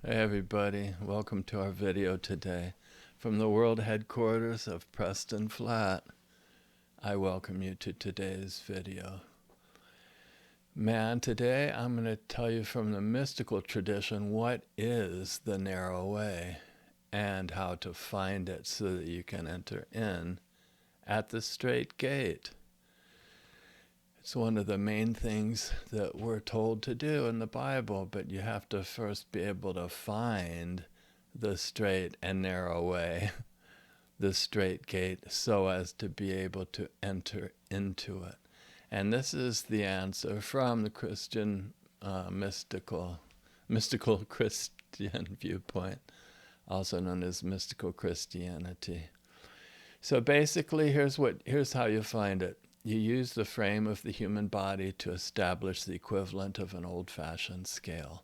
Hey everybody, welcome to our video today. From the world headquarters of Preston Flat, I welcome you to today's video. Man, today I'm going to tell you from the mystical tradition what is the narrow way and how to find it so that you can enter in at the straight gate. It's one of the main things that we're told to do in the Bible, but you have to first be able to find the straight and narrow way, the straight gate, so as to be able to enter into it. And this is the answer from the Christian mystical Christian viewpoint, also known as mystical Christianity. So basically, here's how you find it. You use the frame of the human body to establish the equivalent of an old-fashioned scale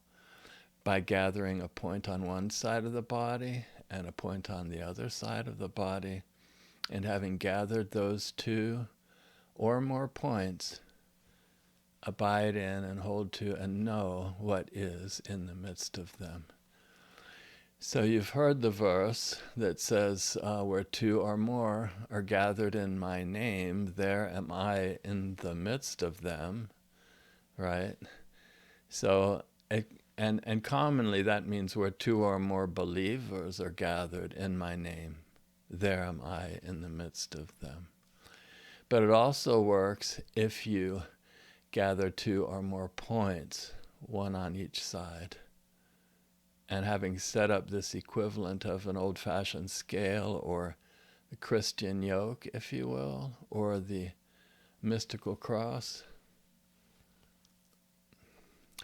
by gathering a point on one side of the body and a point on the other side of the body, and having gathered those two or more points, abide in and hold to and know what is in the midst of them. So you've heard the verse that says, where two or more are gathered in my name, there am I in the midst of them, right? So, and commonly that means where two or more believers are gathered in my name, there am I in the midst of them. But it also works if you gather two or more points, one on each side. And having set up this equivalent of an old-fashioned scale, or the Christian yoke, if you will, or the mystical cross,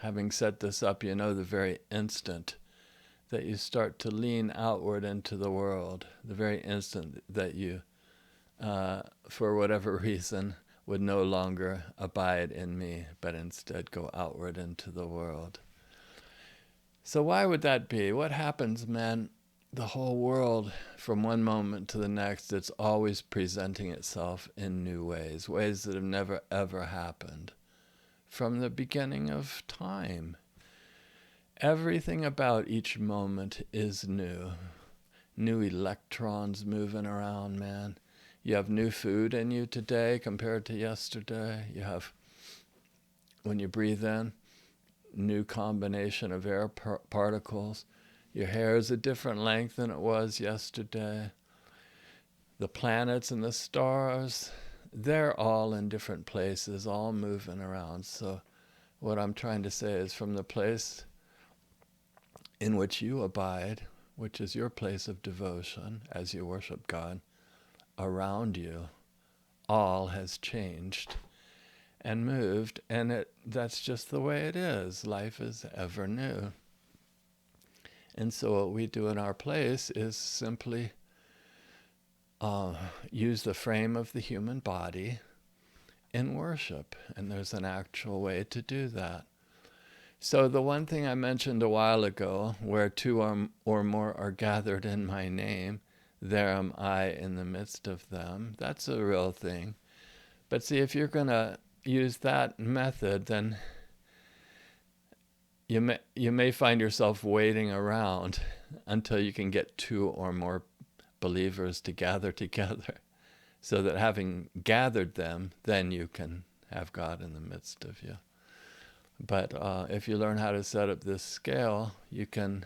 having set this up, you know the very instant that you start to lean outward into the world, the very instant that you, for whatever reason, would no longer abide in me, but instead go outward into the world. So why would that be? What happens, man? The whole world, from one moment to the next, it's always presenting itself in new ways, ways that have never ever happened from the beginning of time. Everything about each moment is new. New electrons moving around, man. You have new food in you today compared to yesterday. You have, when you breathe in, new combination of air particles. Your hair is a different length than it was yesterday. The planets and the stars, they're all in different places, all moving around. So what I'm trying to say is, from the place in which you abide, which is your place of devotion as you worship God, around you, all has changed and moved, and that's just the way it is. Life is ever new. And so what we do in our place is simply use the frame of the human body in worship, and there's an actual way to do that. So the one thing I mentioned a while ago, where two or more are gathered in my name, there am I in the midst of them, that's a real thing. But see, if you're going to use that method, then you may find yourself waiting around until you can get two or more believers to gather together, so that having gathered them, then you can have God in the midst of you. But if you learn how to set up this scale, you can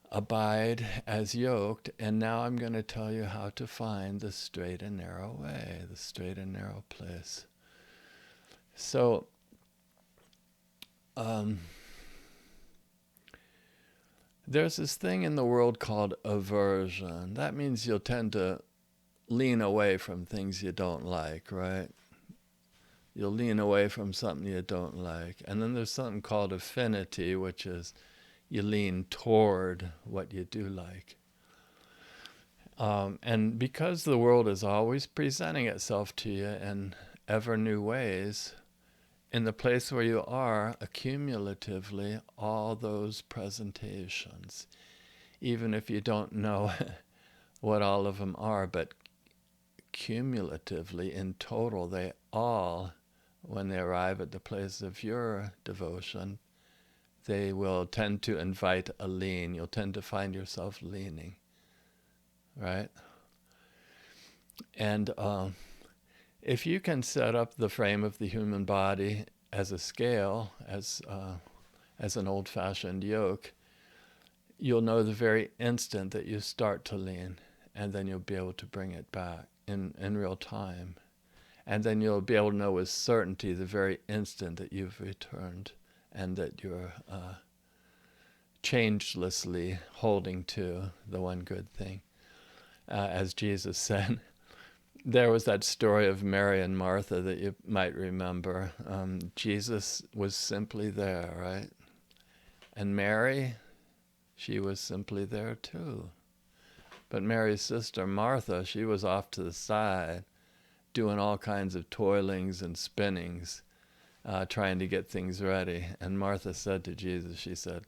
abide as yoked. And now I'm going to tell you how to find the straight and narrow way, the straight and narrow place. So there's this thing in the world called aversion. That means you'll tend to lean away from things you don't like, right? You'll lean away from something you don't like. And then there's something called affinity, which is you lean toward what you do like. And because the world is always presenting itself to you in ever new ways, in the place where you are, accumulatively, all those presentations, even if you don't know what all of them are, but cumulatively, in total, they all, when they arrive at the place of your devotion, they will tend to invite a lean. You'll tend to find yourself leaning, right? And if you can set up the frame of the human body as a scale, as an old-fashioned yoke, you'll know the very instant that you start to lean, and then you'll be able to bring it back in real time. And then you'll be able to know with certainty the very instant that you've returned and that you're changelessly holding to the one good thing. As Jesus said, there was that story of Mary and Martha that you might remember. Jesus was simply there, right? And Mary, she was simply there too. But Mary's sister Martha, she was off to the side, doing all kinds of toilings and spinnings, trying to get things ready. And Martha said to Jesus, she said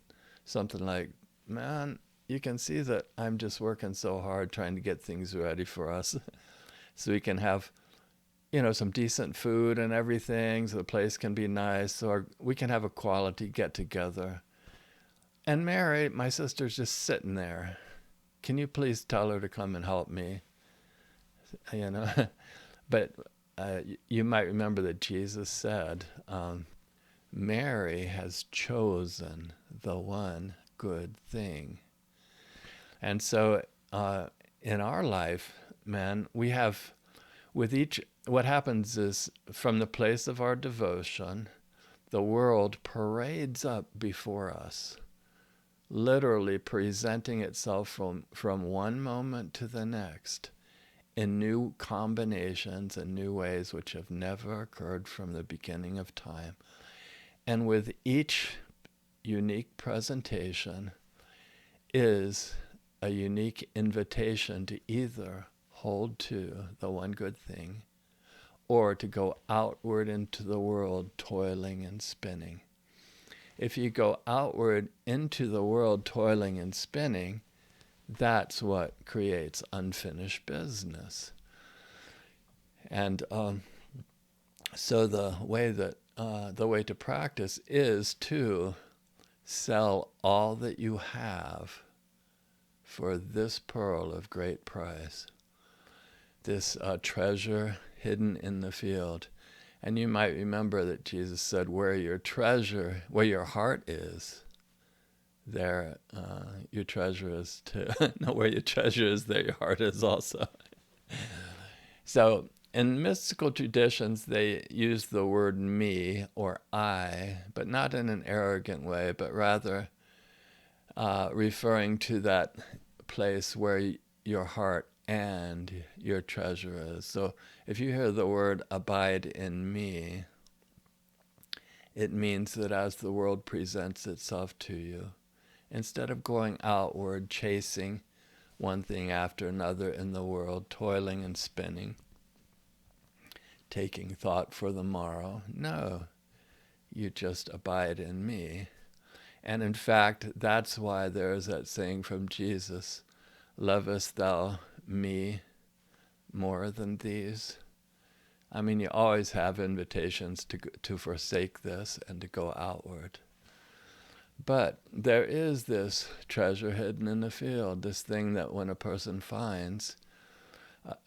something like, "Man, you can see that I'm just working so hard trying to get things ready for us so we can have, some decent food and everything, so the place can be nice, so we can have a quality get-together. And Mary, my sister's just sitting there. Can you please tell her to come and help me?" But you might remember that Jesus said, Mary has chosen the one good thing. And so in our life, man, we have, what happens is from the place of our devotion, the world parades up before us, literally presenting itself from one moment to the next, in new combinations and new ways which have never occurred from the beginning of time. And with each unique presentation is a unique invitation to either hold to the one good thing or to go outward into the world toiling and spinning. If you go outward into the world toiling and spinning, that's what creates unfinished business. And so the way to practice is to sell all that you have for this pearl of great price, this treasure hidden in the field. And you might remember that Jesus said, where your heart is, there your treasure is too. No, where your treasure is, there your heart is also. So in mystical traditions, they use the word me or I, but not in an arrogant way, but rather referring to that place where your heart and your treasure is. So if you hear the word abide in me, it means that as the world presents itself to you, instead of going outward, chasing one thing after another in the world, toiling and spinning, taking thought for the morrow, no, you just abide in me. And in fact, that's why there is that saying from Jesus, lovest thou me more than these? I mean, you always have invitations to forsake this and to go outward. But there is this treasure hidden in the field, this thing that when a person finds,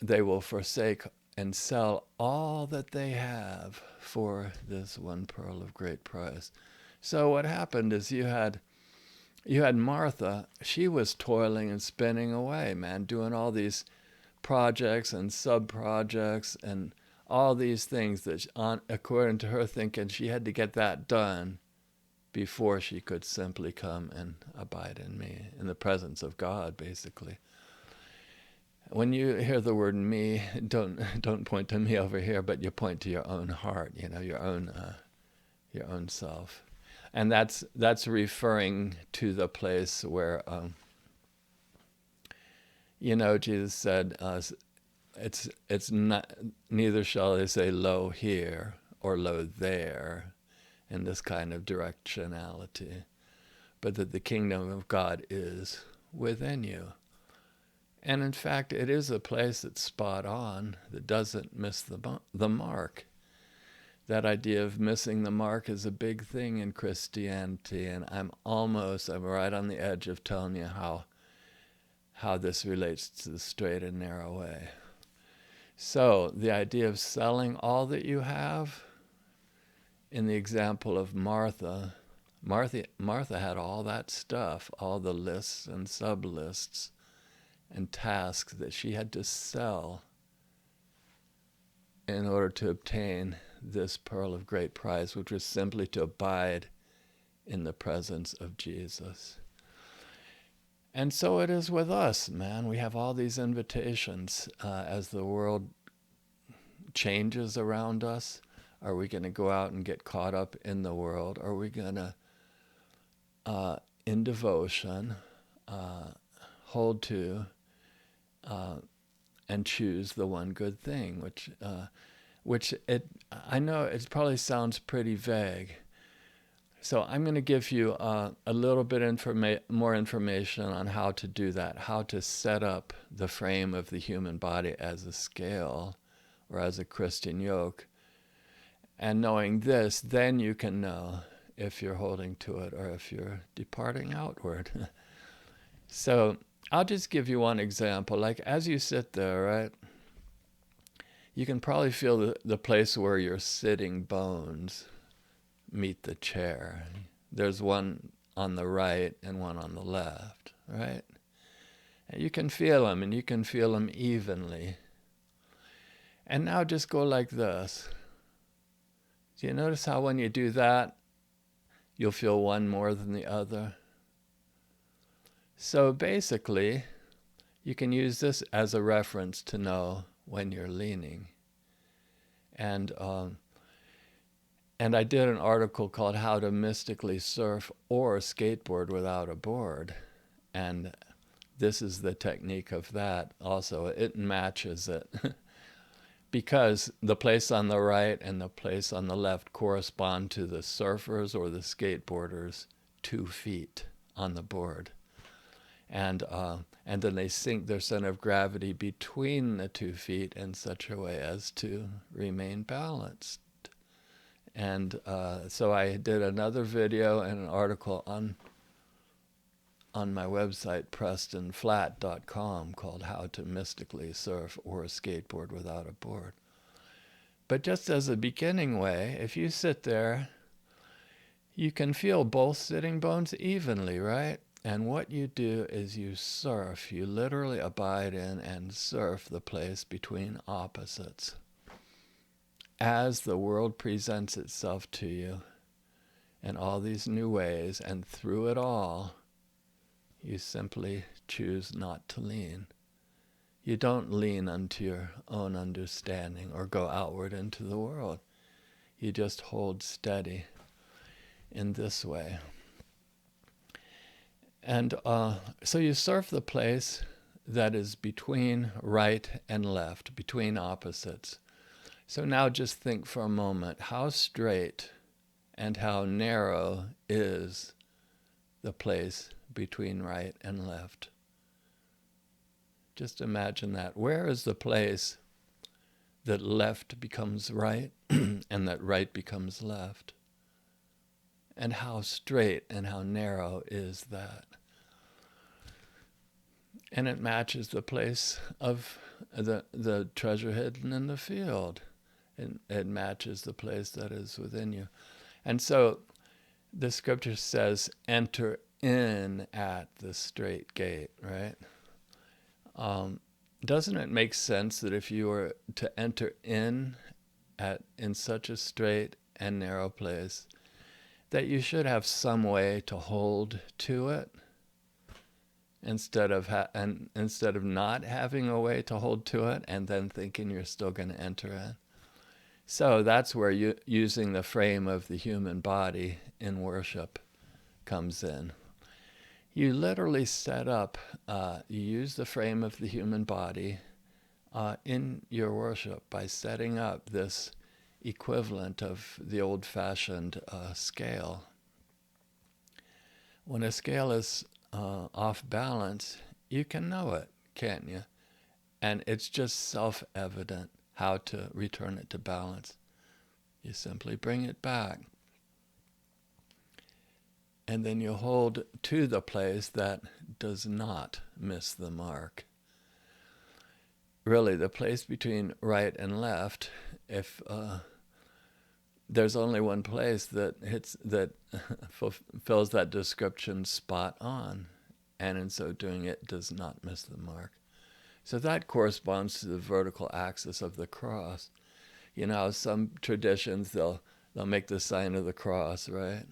they will forsake and sell all that they have for this one pearl of great price. So what happened is you had Martha. She was toiling and spinning away, man, doing all these projects and sub-projects and all these things that, according to her thinking, she had to get that done before she could simply come and abide in me, in the presence of God, basically. When you hear the word me, don't point to me over here, but you point to your own heart, your own self. And that's referring to the place where, Jesus said, it's not, neither shall they say lo here or lo there, in this kind of directionality, but that the kingdom of God is within you. And in fact, it is a place that's spot on, that doesn't miss the mark. that idea of missing the mark is a big thing in Christianity, and I'm right on the edge of telling you how this relates to the straight and narrow way. So the idea of selling all that you have, in the example of Martha had all that stuff, all the lists and sub-lists and tasks that she had to sell in order to obtain this pearl of great price, which was simply to abide in the presence of Jesus. And so it is with us, man. We have all these invitations as the world changes around us. Are we going to go out and get caught up in the world? Are we going to, in devotion, hold to and choose the one good thing, which I know it probably sounds pretty vague. So I'm going to give you a little bit more information on how to do that, how to set up the frame of the human body as a scale or as a Christian yoke. And knowing this, then you can know if you're holding to it or if you're departing outward. So I'll just give you one example. Like as you sit there, right, you can probably feel the place where your sitting bones meet the chair. There's one on the right and one on the left, right? And you can feel them, and you can feel them evenly. And now just go like this. Do you notice how when you do that, you'll feel one more than the other? So basically, you can use this as a reference to know when you're leaning. And I did an article called How to Mystically Surf or Skateboard Without a Board. And this is the technique of that also. It matches it. Because the place on the right and the place on the left correspond to the surfers or the skateboarders' 2 feet on the board. And then they sink their center of gravity between the 2 feet in such a way as to remain balanced. And so I did another video and an article on my website, PrestonFlat.com, called How to Mystically Surf or Skateboard Without a Board. But just as a beginning way, if you sit there, you can feel both sitting bones evenly, right? And what you do is you surf. You literally abide in and surf the place between opposites. As the world presents itself to you in all these new ways, and through it all, you simply choose not to lean. You don't lean unto your own understanding or go outward into the world. You just hold steady in this way. And so you surf the place that is between right and left, between opposites. So now just think for a moment, how straight and how narrow is the place between right and left? Just imagine that. Where is the place that left becomes right and that right becomes left? And how straight and how narrow is that? And it matches the place of the treasure hidden in the field. And it matches the place that is within you. And so the scripture says, enter in at the strait gate, right? Doesn't it make sense that if you were to enter in such a straight and narrow place, that you should have some way to hold to it instead of not having a way to hold to it and then thinking you're still going to enter in? So that's where using the frame of the human body in worship comes in. You literally set up, you use the frame of the human body in your worship by setting up this equivalent of the old-fashioned scale. When a scale is off balance, you can know it, can't you? And it's just self-evident how to return it to balance. You simply bring it back. And then you hold to the place that does not miss the mark. Really, the place between right and left, if there's only one place that fulfills that description spot on, and in so doing it does not miss the mark. So that corresponds to the vertical axis of the cross. You know, some traditions, they'll make the sign of the cross, right?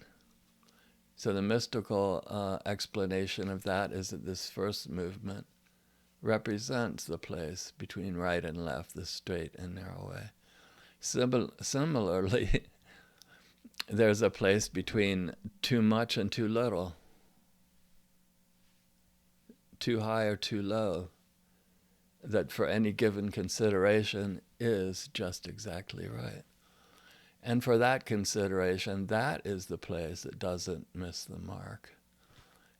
So the mystical explanation of that is that this first movement represents the place between right and left, the straight and narrow way. Similarly, there's a place between too much and too little, too high or too low, that for any given consideration is just exactly right. And for that consideration, that is the place that doesn't miss the mark.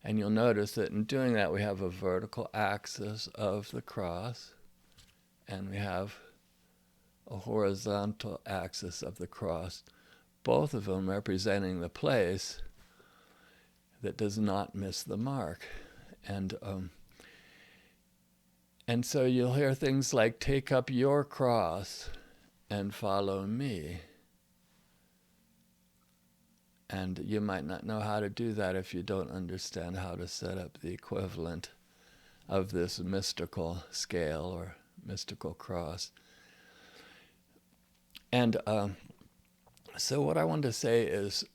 And you'll notice that in doing that, we have a vertical axis of the cross, and we have a horizontal axis of the cross, both of them representing the place that does not miss the mark. And so you'll hear things like, take up your cross and follow me. And you might not know how to do that if you don't understand how to set up the equivalent of this mystical scale or mystical cross. And so what I want to say is,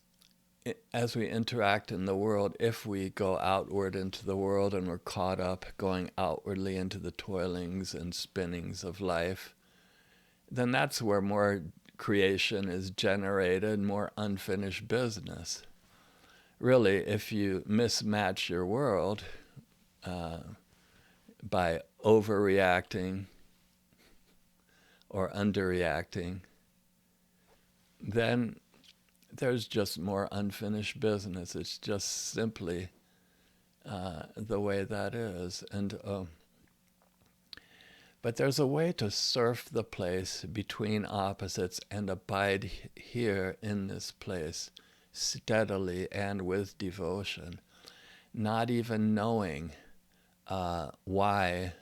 as we interact in the world, if we go outward into the world and we're caught up going outwardly into the toilings and spinnings of life, then that's where more creation is generated, more unfinished business. Really, if you mismatch your world by overreacting or underreacting, then there's just more unfinished business. It's just simply the way that is. But there's a way to surf the place between opposites and abide here in this place steadily and with devotion, not even knowing why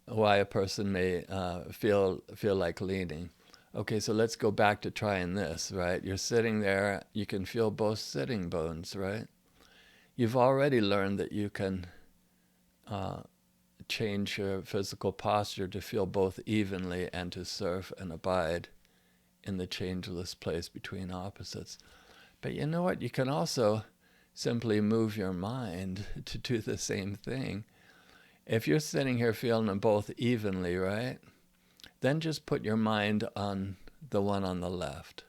a person may feel like leaning. Okay, so let's go back to trying this, right? You're sitting there, you can feel both sitting bones, right? You've already learned that you can change your physical posture to feel both evenly and to surf and abide in the changeless place between opposites. But you know what? You can also simply move your mind to do the same thing. If you're sitting here feeling them both evenly, right? Then just put your mind on the one on the left.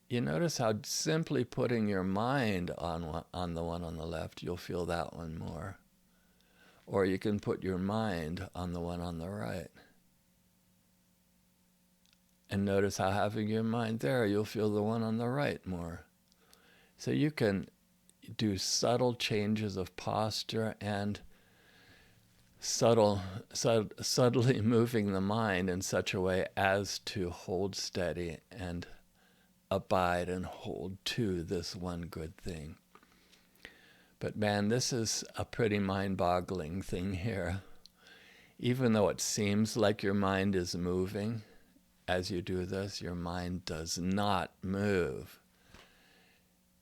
You notice how simply putting your mind on the one on the left, you'll feel that one more. Or you can put your mind on the one on the right. And notice how having your mind there, you'll feel the one on the right more. So you can do subtle changes of posture and subtly moving the mind in such a way as to hold steady and abide and hold to this one good thing. But man, this is a pretty mind-boggling thing here. Even though it seems like your mind is moving, as you do this, your mind does not move.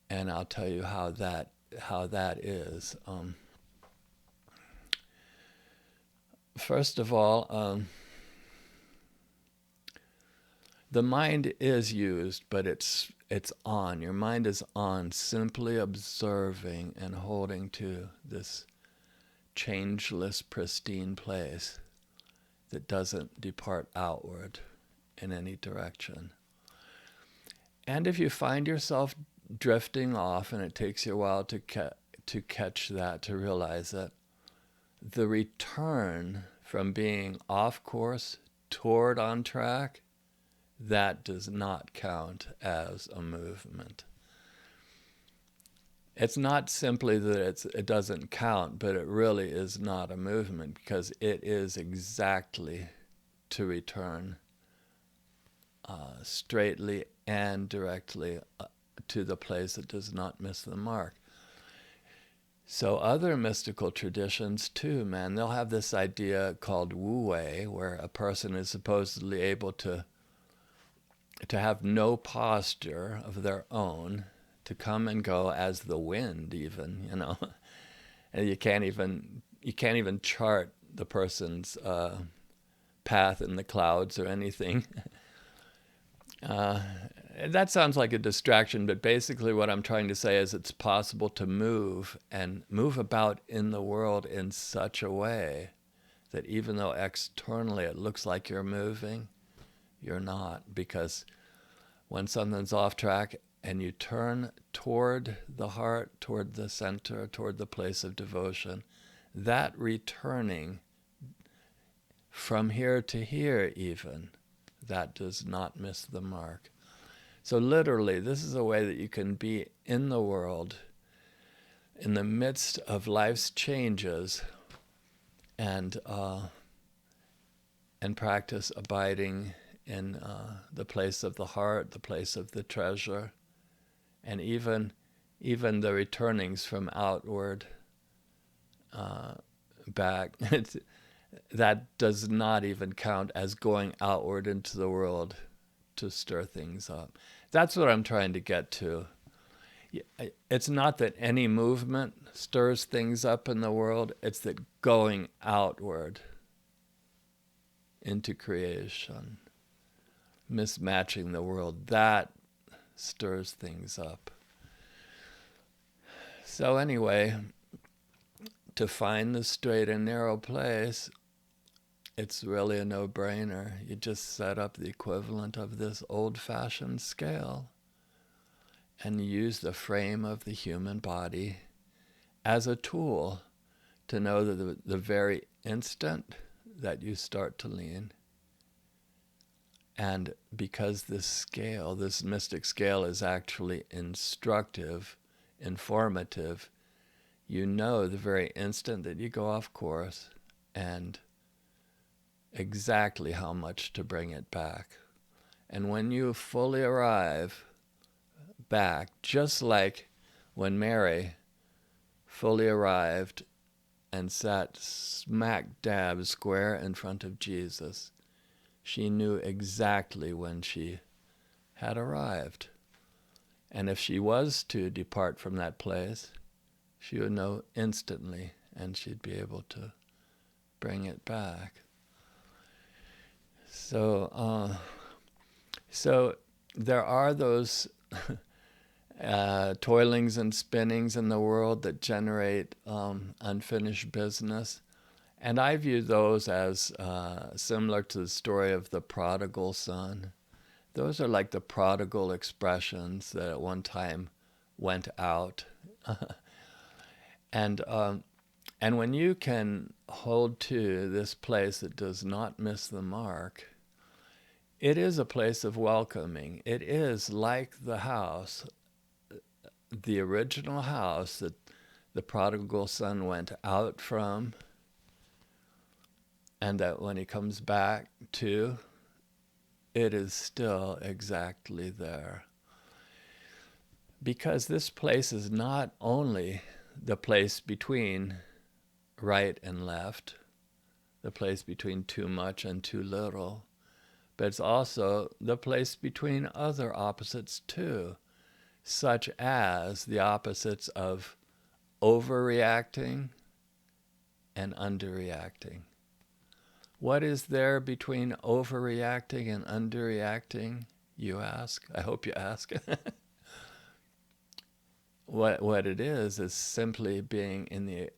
And I'll tell you how that is. First of all, the mind is used, but it's on. Your mind is on, simply observing and holding to this changeless, pristine place that doesn't depart outward in any direction. And if you find yourself drifting off, and it takes you a while to catch that, to realize that, the return from being off course toward on track, that does not count as a movement. It's not simply that it doesn't count, but it really is not a movement, because it is exactly to return straightly and directly to the place that does not miss the mark. So other mystical traditions too, man, they'll have this idea called wu-wei, where a person is supposedly able to have no posture of their own, to come and go as the wind even, you know. And you can't even chart the person's path in the clouds or anything. That sounds like a distraction, but basically what I'm trying to say is it's possible to move and move about in the world in such a way that even though externally it looks like you're moving, you're not, because when something's off track and you turn toward the heart, toward the center, toward the place of devotion, that returning from here to here even, that does not miss the mark. So literally, this is a way that you can be in the world, in the midst of life's changes, and practice abiding in the place of the heart, the place of the treasure, and even the returnings from outward back. That does not even count as going outward into the world to stir things up. That's what I'm trying to get to. It's not that any movement stirs things up in the world, it's that going outward into creation, mismatching the world, that stirs things up. So anyway, to find the straight and narrow place, it's really a no-brainer. You just set up the equivalent of this old-fashioned scale and use the frame of the human body as a tool to know that the very instant that you start to lean, and because this scale, this mystic scale, is actually instructive, informative, you know the very instant that you go off course and exactly how much to bring it back. And when you fully arrive back, just like when Mary fully arrived and sat smack dab square in front of Jesus, she knew exactly when she had arrived. And if she was to depart from that place, she would know instantly, and she'd be able to bring it back. So there are those toilings and spinnings in the world that generate unfinished business. And I view those as similar to the story of the prodigal son. Those are like the prodigal expressions that at one time went out. And when you can hold to this place that does not miss the mark, it is a place of welcoming. It is like the house, the original house that the prodigal son went out from, and that when he comes back to, it is still exactly there. Because this place is not only the place between right and left, the place between too much and too little, but it's also the place between other opposites too, such as the opposites of overreacting and underreacting. What is there between overreacting and underreacting, you ask? I hope you ask. What it is simply being in the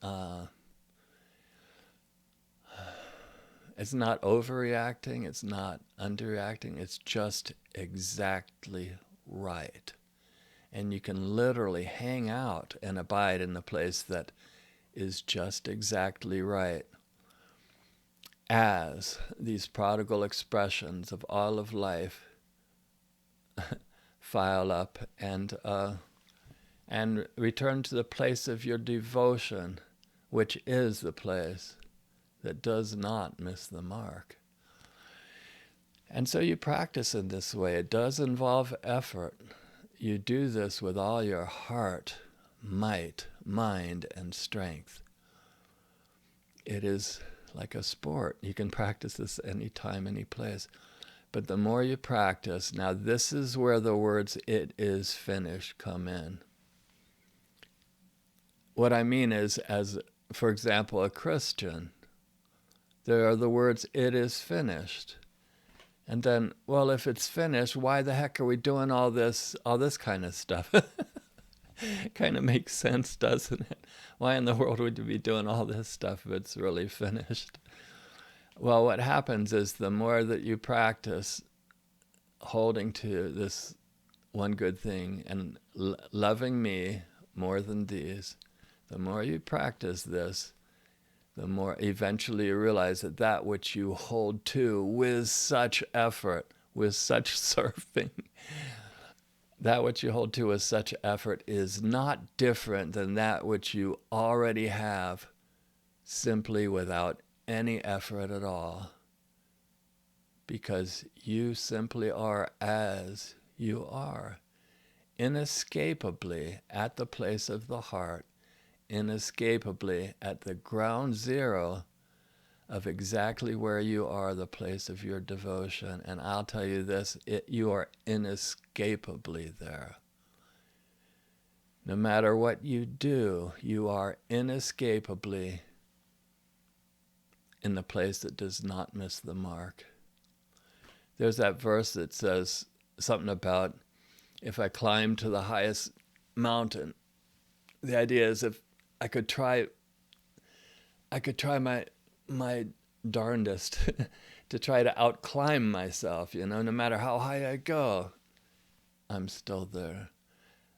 it's not overreacting, it's not underreacting, it's just exactly right. And you can literally hang out and abide in the place that is just exactly right, as these prodigal expressions of all of life file up and return to the place of your devotion, which is the place that does not miss the mark. And so you practice in this way. It does involve effort. You do this with all your heart, might, mind, and strength. It is like a sport. You can practice this anytime, any place. But the more you practice, now this is where the words "it is finished" come in. What I mean is, as, for example, a Christian, there are the words "it is finished." And then, well, if it's finished, why the heck are we doing all this kind of stuff? Kind of makes sense, doesn't it? Why in the world would you be doing all this stuff if it's really finished? Well, what happens is the more that you practice holding to this one good thing and loving me more than these, the more you practice this, the more eventually you realize that that which you hold to with such effort, with such surfing, that which you hold to with such effort is not different than that which you already have simply without any effort at all. Because you simply are as you are, inescapably at the place of the heart, inescapably at the ground zero of exactly where you are, the place of your devotion. And I'll tell you this, you are inescapably there. No matter what you do, you are inescapably in the place that does not miss the mark. There's that verse that says something about, if I climb to the highest mountain, the idea is if I could try my darndest to try to outclimb myself, no matter how high I go, I'm still there.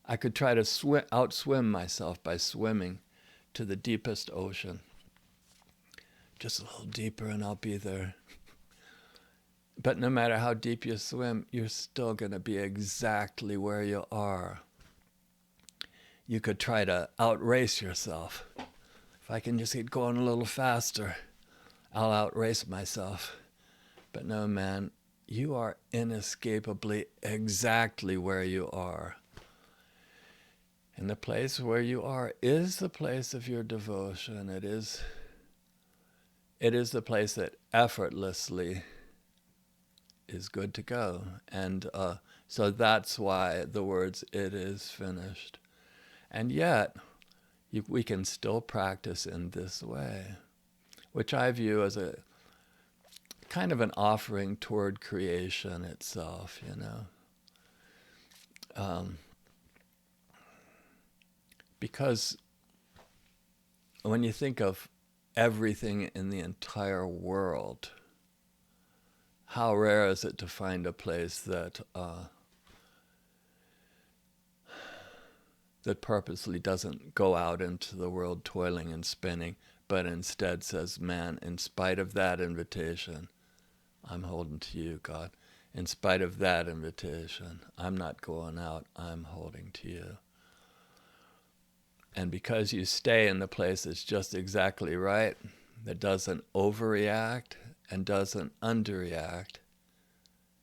I could try to outswim myself by swimming to the deepest ocean. Just a little deeper and I'll be there. But no matter how deep you swim, you're still going to be exactly where you are. You could try to outrace yourself. If I can just get going a little faster, I'll outrace myself. But no, man, you are inescapably exactly where you are. And the place where you are is the place of your devotion. It is the place that effortlessly is good to go. And so that's why the words "it is finished." And yet, we can still practice in this way, which I view as a kind of an offering toward creation itself, because when you think of everything in the entire world, how rare is it to find a place that that purposely doesn't go out into the world toiling and spinning, but instead says, man, in spite of that invitation, I'm holding to you, God. In spite of that invitation, I'm not going out, I'm holding to you. And because you stay in the place that's just exactly right, that doesn't overreact and doesn't underreact,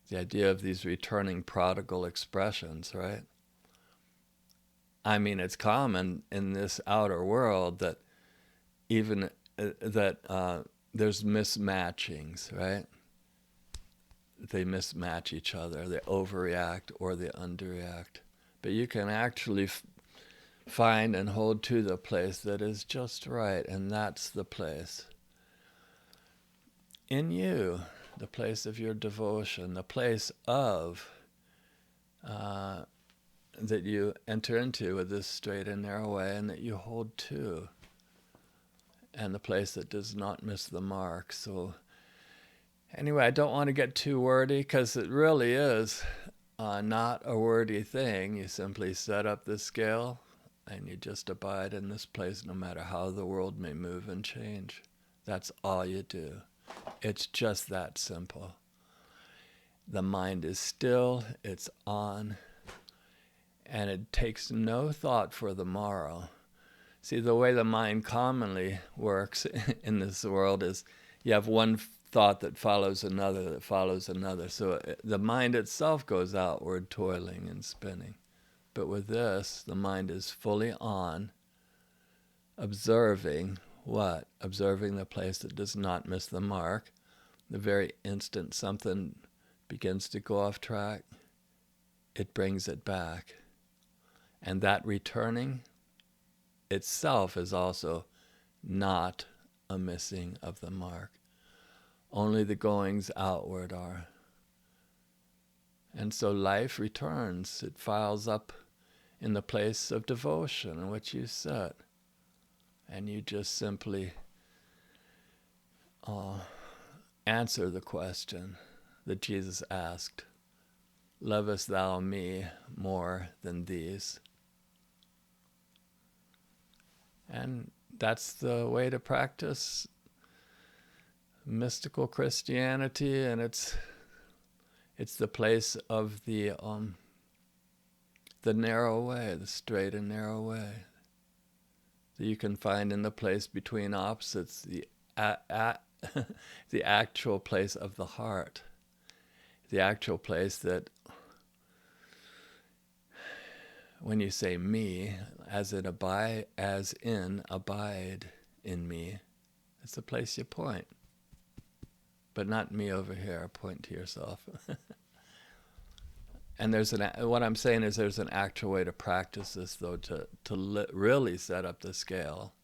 the idea of these returning prodigal expressions, right? I mean, it's common in this outer world that even there's mismatchings, right? They mismatch each other. They overreact or they underreact. But you can actually find and hold to the place that is just right, and that's the place in you, the place of your devotion, the place of that you enter into with this straight and narrow way and that you hold to, and the place that does not miss the mark. So anyway, I don't want to get too wordy because it really is not a wordy thing. You simply set up the scale and you just abide in this place no matter how the world may move and change. That's all you do. It's just that simple. The mind is still, it's on, and it takes no thought for the morrow. See, the way the mind commonly works in this world is you have one thought that follows another that follows another. So the mind itself goes outward, toiling and spinning. But with this, the mind is fully on, observing what? Observing the place that does not miss the mark. The very instant something begins to go off track, it brings it back. And that returning itself is also not a missing of the mark. Only the goings outward are. And so life returns. It files up in the place of devotion in which you sit. And you just simply answer the question that Jesus asked, lovest thou me more than these? And that's the way to practice mystical Christianity, and it's the place of the narrow way, the straight and narrow way that you can find in the place between opposites, the actual place of the heart, the actual place that, when you say me, as in abide in me, it's the place you point. But not me over here, point to yourself. And what I'm saying is there's an actual way to practice this, though, to really set up the scale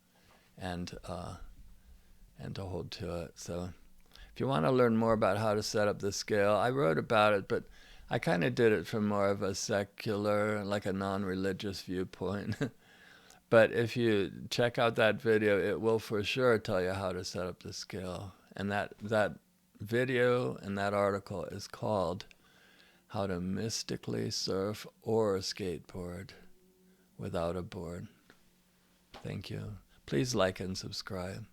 and to hold to it. So if you want to learn more about how to set up the scale, I wrote about it, but I kind of did it from more of a secular, like a non-religious viewpoint. But if you check out that video, it will for sure tell you how to set up the scale. And that video and that article is called How to Mystically Surf or Skateboard Without a Board. Thank you. Please like and subscribe.